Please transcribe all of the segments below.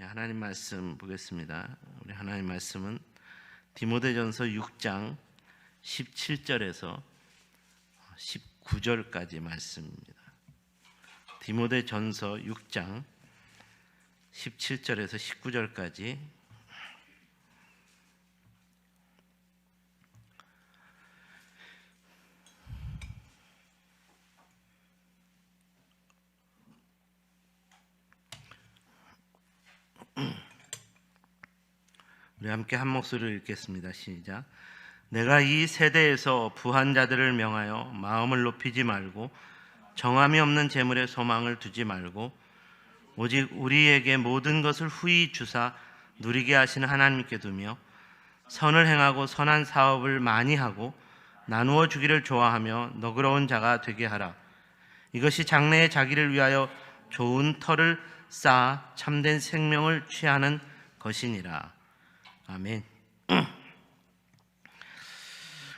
하나님 말씀 보겠습니다. 우리 하나님 말씀은 디모데전서 6장 17절에서 19절까지 말씀입니다. 디모데전서 6장 17절에서 19절까지 우리 함께 한 목소리로 읽겠습니다. 시작. 내가 이 세대에서 부한 자들을 명하여 마음을 높이지 말고 정함이 없는 재물에 소망을 두지 말고 오직 우리에게 모든 것을 후히 주사 누리게 하시는 하나님께 두며 선을 행하고 선한 사업을 많이 하고 나누어 주기를 좋아하며 너그러운 자가 되게 하라. 이것이 장래에 자기를 위하여 좋은 터를 쌓아 참된 생명을 취하는 것이니라. 아멘.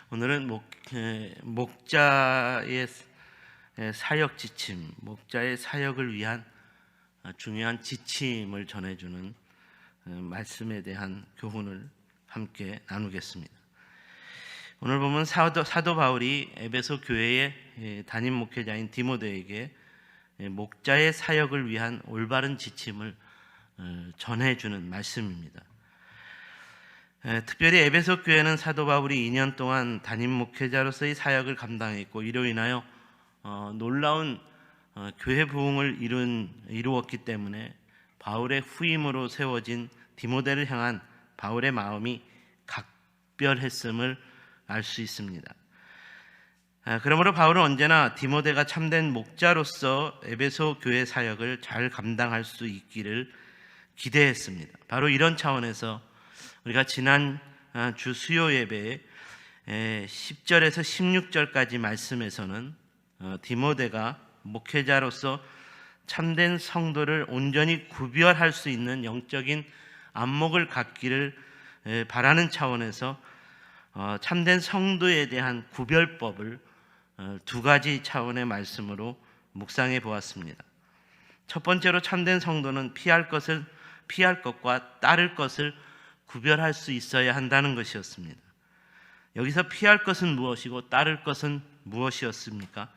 오늘은 목자의 사역 지침, 목자의 사역을 위한 중요한 지침을 전해주는 말씀에 대한 교훈을 함께 나누겠습니다. 오늘 보면 사도 바울이 에베소 교회의 담임 목회자인 디모데에게 목자의 사역을 위한 올바른 지침을 전해주는 말씀입니다. 특별히 에베소 교회는 사도 바울이 2년 동안 담임 목회자로서의 사역을 감당했고 이로 인하여 놀라운 교회 부흥을 이루었기 때문에 바울의 후임으로 세워진 디모데를 향한 바울의 마음이 각별했음을 알 수 있습니다. 그러므로 바울은 언제나 디모데가 참된 목자로서 에베소 교회 사역을 잘 감당할 수 있기를 기대했습니다. 바로 이런 차원에서 우리가 지난 주 수요 예배에 10절에서 16절까지 말씀에서는 디모데가 목회자로서 참된 성도를 온전히 구별할 수 있는 영적인 안목을 갖기를 바라는 차원에서 참된 성도에 대한 구별법을 두 가지 차원의 말씀으로 묵상해 보았습니다. 첫 번째로 참된 성도는 피할 것과 따를 것을 구별할 수 있어야 한다는 것이었습니다. 여기서 피할 것은 무엇이고 따를 것은 무엇이었습니까?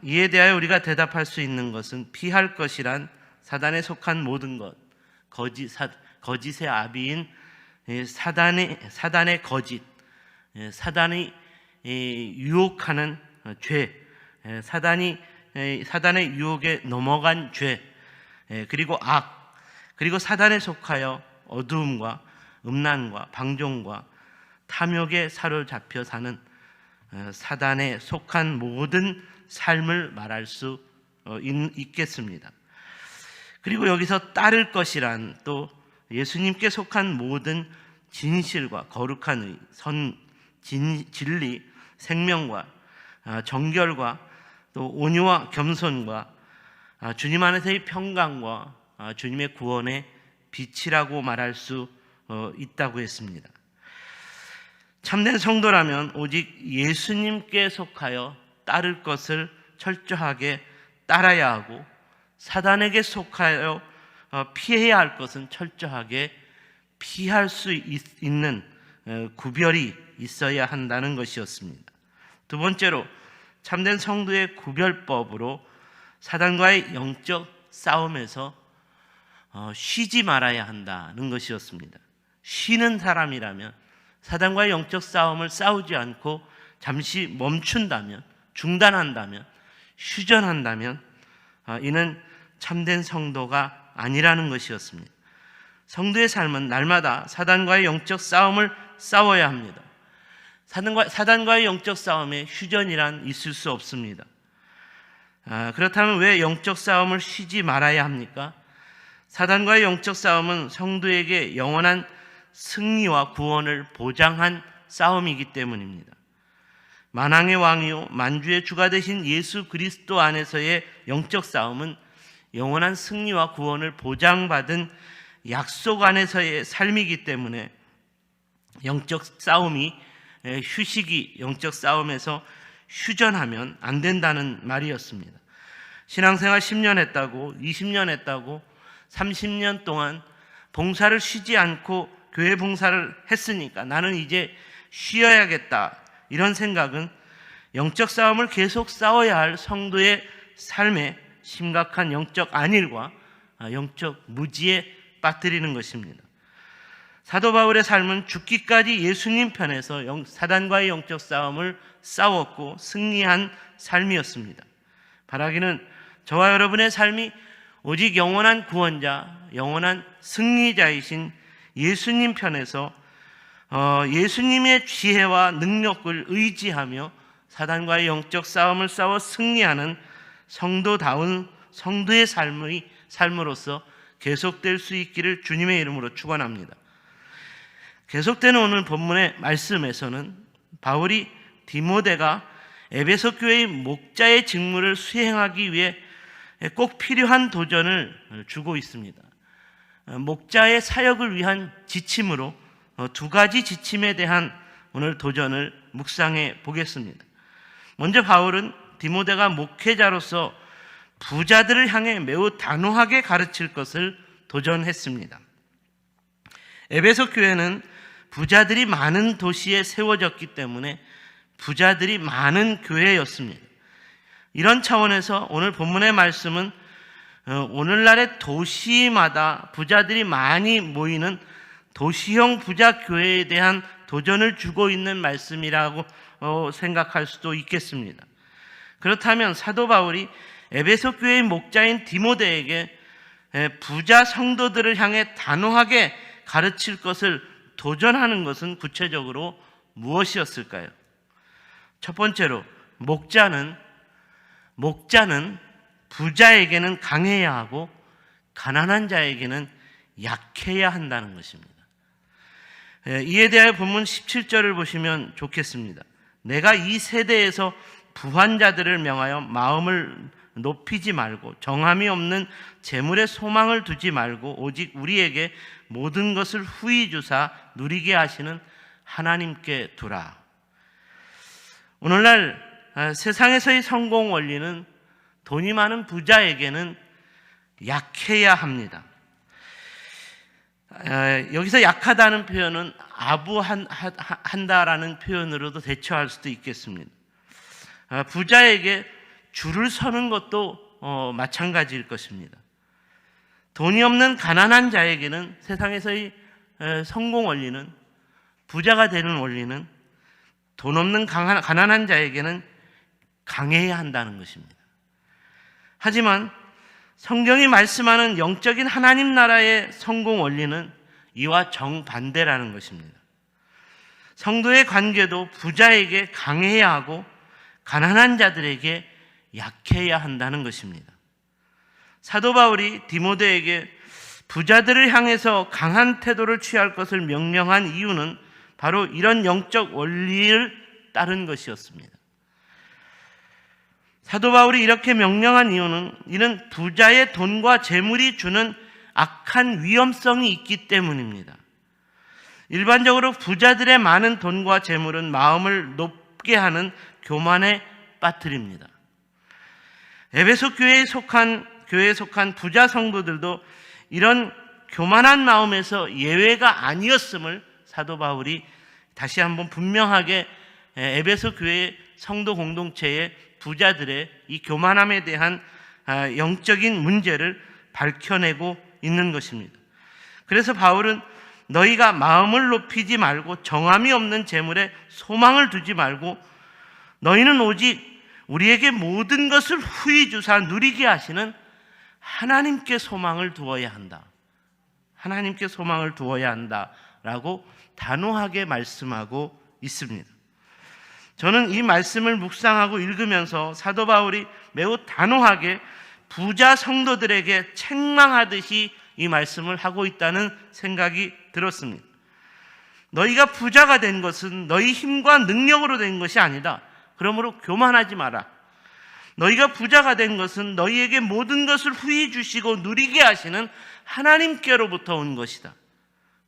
이에 대하여 우리가 대답할 수 있는 것은 피할 것이란 사단에 속한 모든 것, 거짓의 아비인 사단의 거짓, 사단이 유혹하는 죄, 사단의 유혹에 넘어간 죄, 그리고 악, 그리고 사단에 속하여 어두움과 음란과 방종과 탐욕에 사로잡혀 사는 사단에 속한 모든 삶을 말할 수 있겠습니다. 그리고 여기서 따를 것이란 또 예수님께 속한 모든 진실과 거룩한 의, 진리, 생명과 정결과 또 온유와 겸손과 주님 안에서의 평강과 주님의 구원의 빛이라고 말할 수 있다고 했습니다. 참된 성도라면 오직 예수님께 속하여 따를 것을 철저하게 따라야 하고 사단에게 속하여 피해야 할 것은 철저하게 피할 수 있는 구별이 있어야 한다는 것이었습니다. 두 번째로 참된 성도의 구별법으로 사단과의 영적 싸움에서 쉬지 말아야 한다는 것이었습니다. 쉬는 사람이라면 사단과의 영적 싸움을 싸우지 않고 잠시 멈춘다면, 중단한다면, 휴전한다면 이는 참된 성도가 아니라는 것이었습니다. 성도의 삶은 날마다 사단과의 영적 싸움을 싸워야 합니다. 사단과의 영적 싸움에 휴전이란 있을 수 없습니다. 그렇다면 왜 영적 싸움을 쉬지 말아야 합니까? 사단과의 영적 싸움은 성도에게 영원한 승리와 구원을 보장한 싸움이기 때문입니다. 만왕의 왕이요 만주의 주가 되신 예수 그리스도 안에서의 영적 싸움은 영원한 승리와 구원을 보장받은 약속 안에서의 삶이기 때문에 영적 싸움이 영적 싸움에서 휴전하면 안 된다는 말이었습니다. 신앙생활 10년 했다고 20년 했다고 30년 동안 봉사를 쉬지 않고 교회 봉사를 했으니까 나는 이제 쉬어야겠다, 이런 생각은 영적 싸움을 계속 싸워야 할 성도의 삶에 심각한 영적 안일과 영적 무지에 빠뜨리는 것입니다. 사도 바울의 삶은 죽기까지 예수님 편에서 사단과의 영적 싸움을 싸웠고 승리한 삶이었습니다. 바라기는 저와 여러분의 삶이 오직 영원한 구원자, 영원한 승리자이신 예수님 편에서 예수님의 지혜와 능력을 의지하며 사단과의 영적 싸움을 싸워 승리하는 성도다운 성도의 삶으로서 계속될 수 있기를 주님의 이름으로 축원합니다. 계속되는 오늘 본문의 말씀에서는 바울이 디모데가 에베소 교회의 목자의 직무를 수행하기 위해 꼭 필요한 도전을 주고 있습니다. 목자의 사역을 위한 지침으로 두 가지 지침에 대한 오늘 도전을 묵상해 보겠습니다. 먼저 바울은 디모데가 목회자로서 부자들을 향해 매우 단호하게 가르칠 것을 도전했습니다. 에베소 교회는 부자들이 많은 도시에 세워졌기 때문에 부자들이 많은 교회였습니다. 이런 차원에서 오늘 본문의 말씀은 오늘날의 도시마다 부자들이 많이 모이는 도시형 부자 교회에 대한 도전을 주고 있는 말씀이라고 생각할 수도 있겠습니다. 그렇다면 사도 바울이 에베소 교회의 목자인 디모데에게 부자 성도들을 향해 단호하게 가르칠 것을 도전하는 것은 구체적으로 무엇이었을까요? 첫 번째로 목자는 부자에게는 강해야 하고 가난한 자에게는 약해야 한다는 것입니다. 이에 대하여 본문 17절을 보시면 좋겠습니다. 내가 이 세대에서 부한 자들을 명하여 마음을 높이지 말고 정함이 없는 재물에 소망을 두지 말고 오직 우리에게 모든 것을 후히 주사 누리게 하시는 하나님께 두라. 오늘날 세상에서의 성공 원리는 돈이 많은 부자에게는 약해야 합니다. 여기서 약하다는 표현은 아부한다라는 표현으로도 대처할 수도 있겠습니다. 부자에게 줄을 서는 것도 마찬가지일 것입니다. 돈이 없는 가난한 자에게는 세상에서의 성공 원리는, 부자가 되는 원리는 돈 없는 가난한 자에게는 강해야 한다는 것입니다. 하지만 성경이 말씀하는 영적인 하나님 나라의 성공 원리는 이와 정반대라는 것입니다. 성도의 관계도 부자에게 강해야 하고 가난한 자들에게 약해야 한다는 것입니다. 사도 바울이 디모데에게 부자들을 향해서 강한 태도를 취할 것을 명령한 이유는 바로 이런 영적 원리를 따른 것이었습니다. 사도 바울이 이렇게 명령한 이유는 이는 부자의 돈과 재물이 주는 악한 위험성이 있기 때문입니다. 일반적으로 부자들의 많은 돈과 재물은 마음을 높게 하는 교만에 빠뜨립니다. 에베소 교회에 속한 부자 성도들도 이런 교만한 마음에서 예외가 아니었음을 사도 바울이 다시 한번 분명하게 에베소 교회 성도 공동체의 부자들의 이 교만함에 대한 영적인 문제를 밝혀내고 있는 것입니다. 그래서 바울은 너희가 마음을 높이지 말고 정함이 없는 재물에 소망을 두지 말고 너희는 오직 우리에게 모든 것을 후히 주사 누리게 하시는 하나님께 소망을 두어야 한다. 하나님께 소망을 두어야 한다라고 단호하게 말씀하고 있습니다. 저는 이 말씀을 묵상하고 읽으면서 사도 바울이 매우 단호하게 부자 성도들에게 책망하듯이 이 말씀을 하고 있다는 생각이 들었습니다. 너희가 부자가 된 것은 너희 힘과 능력으로 된 것이 아니다. 그러므로 교만하지 마라. 너희가 부자가 된 것은 너희에게 모든 것을 후히 주시고 누리게 하시는 하나님께로부터 온 것이다.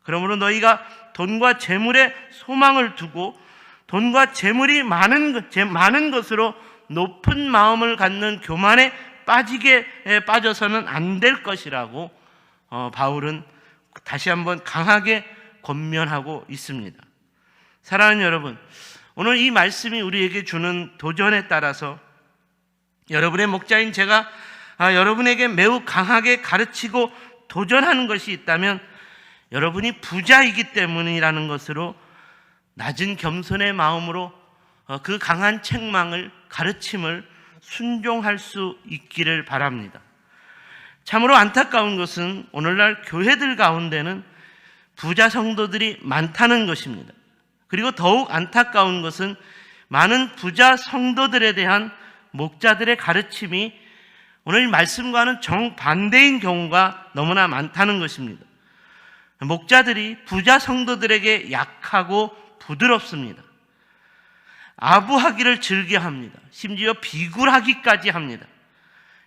그러므로 너희가 돈과 재물에 소망을 두고 돈과 재물이 많은 것으로 높은 마음을 갖는 교만에 빠져서는 안 될 것이라고 바울은 다시 한번 강하게 권면하고 있습니다. 사랑하는 여러분, 오늘 이 말씀이 우리에게 주는 도전에 따라서 여러분의 목자인 제가 여러분에게 매우 강하게 가르치고 도전하는 것이 있다면 여러분이 부자이기 때문이라는 것으로 낮은 겸손의 마음으로 그 강한 책망을, 가르침을 순종할 수 있기를 바랍니다. 참으로 안타까운 것은 오늘날 교회들 가운데는 부자 성도들이 많다는 것입니다. 그리고 더욱 안타까운 것은 많은 부자 성도들에 대한 목자들의 가르침이 오늘 말씀과는 정반대인 경우가 너무나 많다는 것입니다. 목자들이 부자 성도들에게 약하고 부드럽습니다. 아부하기를 즐겨합니다. 심지어 비굴하기까지 합니다.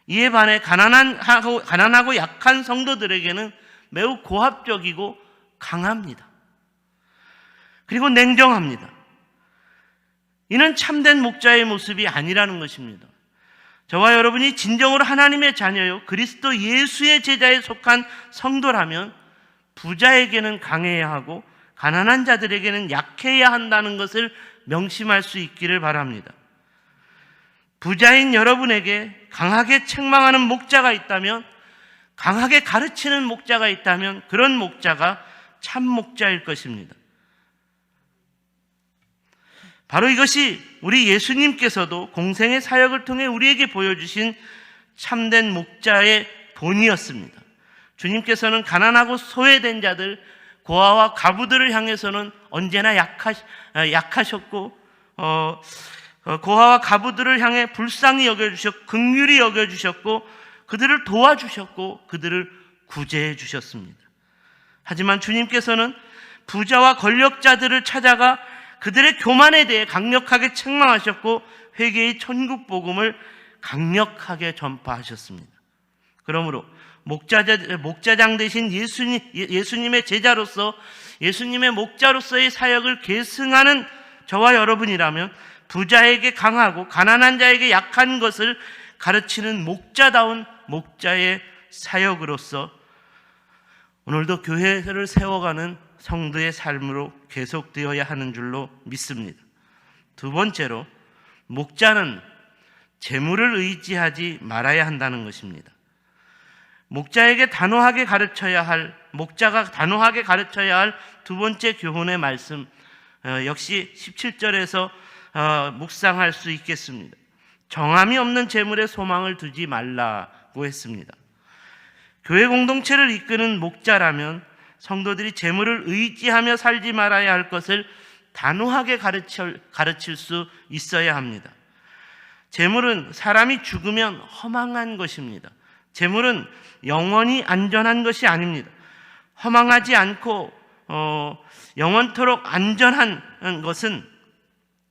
이에 반해 가난하고 약한 성도들에게는 매우 고압적이고 강합니다. 그리고 냉정합니다. 이는 참된 목자의 모습이 아니라는 것입니다. 저와 여러분이 진정으로 하나님의 자녀요 그리스도 예수의 제자에 속한 성도라면 부자에게는 강해야 하고 가난한 자들에게는 약해야 한다는 것을 명심할 수 있기를 바랍니다. 부자인 여러분에게 강하게 책망하는 목자가 있다면, 강하게 가르치는 목자가 있다면 그런 목자가 참 목자일 것입니다. 바로 이것이 우리 예수님께서도 공생의 사역을 통해 우리에게 보여주신 참된 목자의 본이었습니다. 주님께서는 가난하고 소외된 자들, 고아와 과부들을 향해서는 언제나 약하셨고 고아와 과부들을 향해 불쌍히 여겨주셨고 긍휼히 여겨주셨고 그들을 도와주셨고 그들을 구제해 주셨습니다. 하지만 주님께서는 부자와 권력자들을 찾아가 그들의 교만에 대해 강력하게 책망하셨고 회개의 천국 복음을 강력하게 전파하셨습니다. 그러므로 목자장 되신 예수님의 제자로서 예수님의 목자로서의 사역을 계승하는 저와 여러분이라면 부자에게 강하고 가난한 자에게 약한 것을 가르치는 목자다운 목자의 사역으로서 오늘도 교회를 세워가는 성도의 삶으로 계속되어야 하는 줄로 믿습니다. 두 번째로, 목자는 재물을 의지하지 말아야 한다는 것입니다. 목자가 단호하게 가르쳐야 할 두 번째 교훈의 말씀, 역시 17절에서 묵상할 수 있겠습니다. 정함이 없는 재물에 소망을 두지 말라고 했습니다. 교회 공동체를 이끄는 목자라면 성도들이 재물을 의지하며 살지 말아야 할 것을 단호하게 가르칠 수 있어야 합니다. 재물은 사람이 죽으면 허망한 것입니다. 재물은 영원히 안전한 것이 아닙니다. 허망하지 않고 영원토록 안전한 것은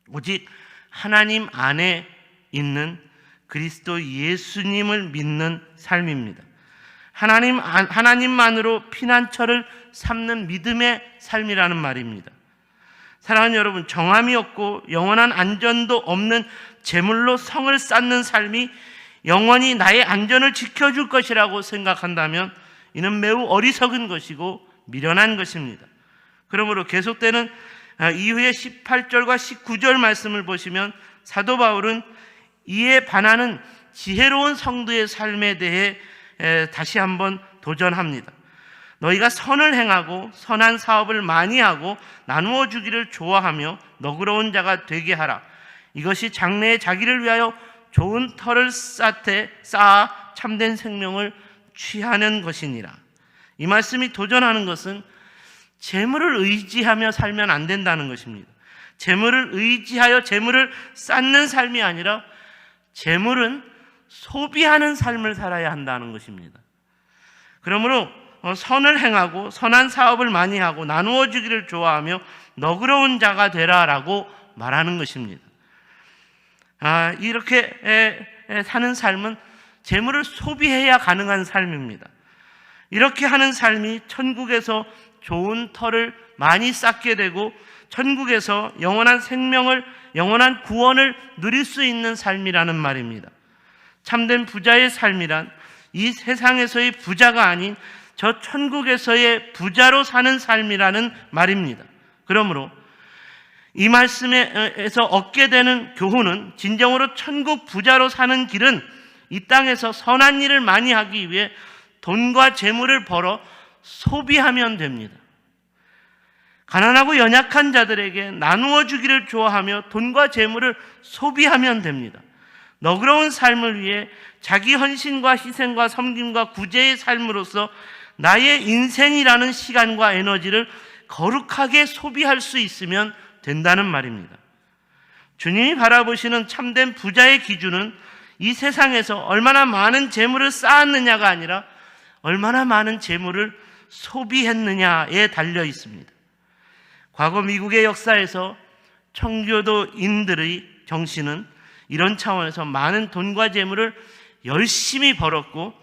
오직 하나님 안에 있는 그리스도 예수님을 믿는 삶입니다. 하나님만으로 피난처를 삼는 믿음의 삶이라는 말입니다. 사랑하는 여러분, 정함이 없고 영원한 안전도 없는 재물로 성을 쌓는 삶이 영원히 나의 안전을 지켜줄 것이라고 생각한다면 이는 매우 어리석은 것이고 미련한 것입니다. 그러므로 계속되는 이후의 18절과 19절 말씀을 보시면 사도 바울은 이에 반하는 지혜로운 성도의 삶에 대해 다시 한번 도전합니다. 너희가 선을 행하고 선한 사업을 많이 하고 나누어 주기를 좋아하며 너그러운 자가 되게 하라. 이것이 장래에 자기를 위하여 좋은 터를 쌓아 참된 생명을 취하는 것이니라. 이 말씀이 도전하는 것은 재물을 의지하며 살면 안 된다는 것입니다. 재물을 의지하여 재물을 쌓는 삶이 아니라 재물은 소비하는 삶을 살아야 한다는 것입니다. 그러므로 선을 행하고 선한 사업을 많이 하고 나누어 주기를 좋아하며 너그러운 자가 되라라고 말하는 것입니다. 이렇게 사는 삶은 재물을 소비해야 가능한 삶입니다. 이렇게 하는 삶이 천국에서 좋은 터를 많이 쌓게 되고 천국에서 영원한 생명을, 영원한 구원을 누릴 수 있는 삶이라는 말입니다. 참된 부자의 삶이란 이 세상에서의 부자가 아닌 저 천국에서의 부자로 사는 삶이라는 말입니다. 그러므로 이 말씀에서 얻게 되는 교훈은 진정으로 천국 부자로 사는 길은 이 땅에서 선한 일을 많이 하기 위해 돈과 재물을 벌어 소비하면 됩니다. 가난하고 연약한 자들에게 나누어 주기를 좋아하며 돈과 재물을 소비하면 됩니다. 너그러운 삶을 위해 자기 헌신과 희생과 섬김과 구제의 삶으로서 나의 인생이라는 시간과 에너지를 거룩하게 소비할 수 있으면 된다는 말입니다. 주님이 바라보시는 참된 부자의 기준은 이 세상에서 얼마나 많은 재물을 쌓았느냐가 아니라 얼마나 많은 재물을 소비했느냐에 달려 있습니다. 과거 미국의 역사에서 청교도인들의 정신은 이런 차원에서 많은 돈과 재물을 열심히 벌었고,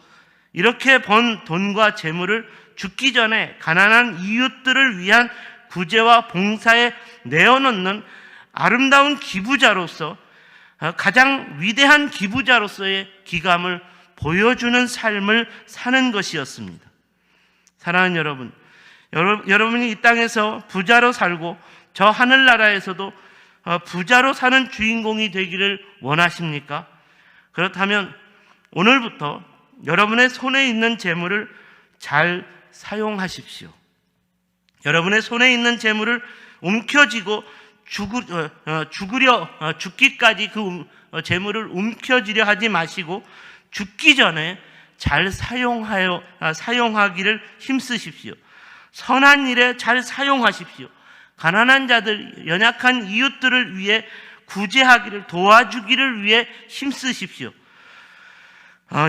이렇게 번 돈과 재물을 죽기 전에 가난한 이웃들을 위한 구제와 봉사에 내어놓는 아름다운 기부자로서, 가장 위대한 기부자로서의 기감을 보여주는 삶을 사는 것이었습니다. 사랑하는 여러분, 여러분이 이 땅에서 부자로 살고 저 하늘나라에서도 부자로 사는 주인공이 되기를 원하십니까? 그렇다면 오늘부터 여러분의 손에 있는 재물을 잘 사용하십시오. 여러분의 손에 있는 재물을 움켜쥐고 죽기까지 그 재물을 움켜쥐려 하지 마시고 죽기 전에 잘 사용하기를 힘쓰십시오. 선한 일에 잘 사용하십시오. 가난한 자들, 연약한 이웃들을 위해 구제하기를, 도와주기를 위해 힘쓰십시오.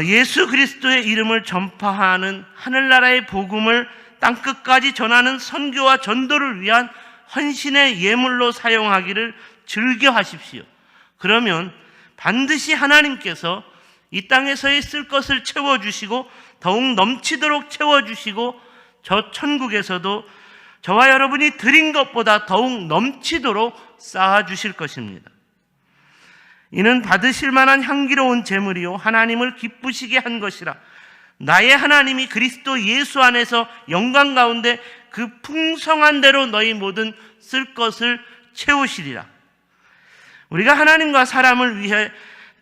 예수 그리스도의 이름을 전파하는 하늘나라의 복음을 땅끝까지 전하는 선교와 전도를 위한 헌신의 예물로 사용하기를 즐겨하십시오. 그러면 반드시 하나님께서 이 땅에서의 쓸 것을 채워주시고 더욱 넘치도록 채워주시고 저 천국에서도 저와 여러분이 드린 것보다 더욱 넘치도록 쌓아주실 것입니다. 이는 받으실 만한 향기로운 재물이요 하나님을 기쁘시게 한 것이라. 나의 하나님이 그리스도 예수 안에서 영광 가운데 그 풍성한 대로 너희 모든 쓸 것을 채우시리라. 우리가 하나님과 사람을 위해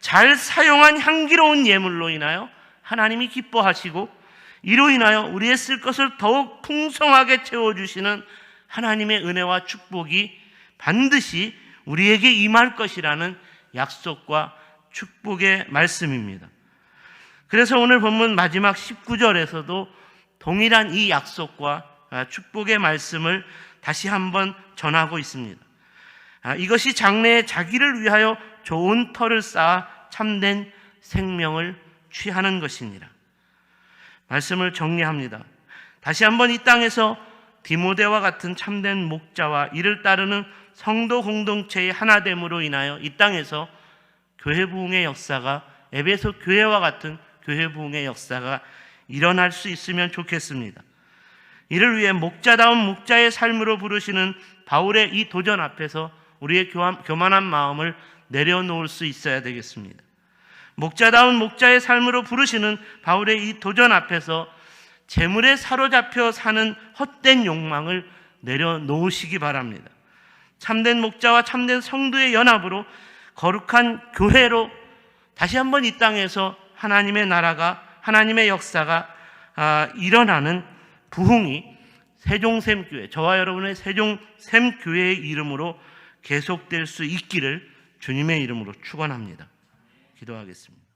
잘 사용한 향기로운 예물로 인하여 하나님이 기뻐하시고, 이로 인하여 우리의 쓸 것을 더욱 풍성하게 채워주시는 하나님의 은혜와 축복이 반드시 우리에게 임할 것이라는 약속과 축복의 말씀입니다. 그래서 오늘 본문 마지막 19절에서도 동일한 이 약속과 축복의 말씀을 다시 한번 전하고 있습니다. 이것이 장래에 자기를 위하여 좋은 터를 쌓아 참된 생명을 취하는 것이니라. 말씀을 정리합니다. 다시 한번 이 땅에서 디모데와 같은 참된 목자와 이를 따르는 성도 공동체의 하나됨으로 인하여 이 땅에서 교회 부흥의 역사가, 에베소 교회와 같은 교회 부흥의 역사가 일어날 수 있으면 좋겠습니다. 이를 위해 목자다운 목자의 삶으로 부르시는 바울의 이 도전 앞에서 우리의 교만한 마음을 내려놓을 수 있어야 되겠습니다. 목자다운 목자의 삶으로 부르시는 바울의 이 도전 앞에서 재물에 사로잡혀 사는 헛된 욕망을 내려놓으시기 바랍니다. 참된 목자와 참된 성도의 연합으로 거룩한 교회로 다시 한번 이 땅에서 하나님의 나라가, 하나님의 역사가 일어나는 부흥이 세종샘교회, 저와 여러분의 세종샘교회의 이름으로 계속될 수 있기를 주님의 이름으로 축원합니다. 기도하겠습니다.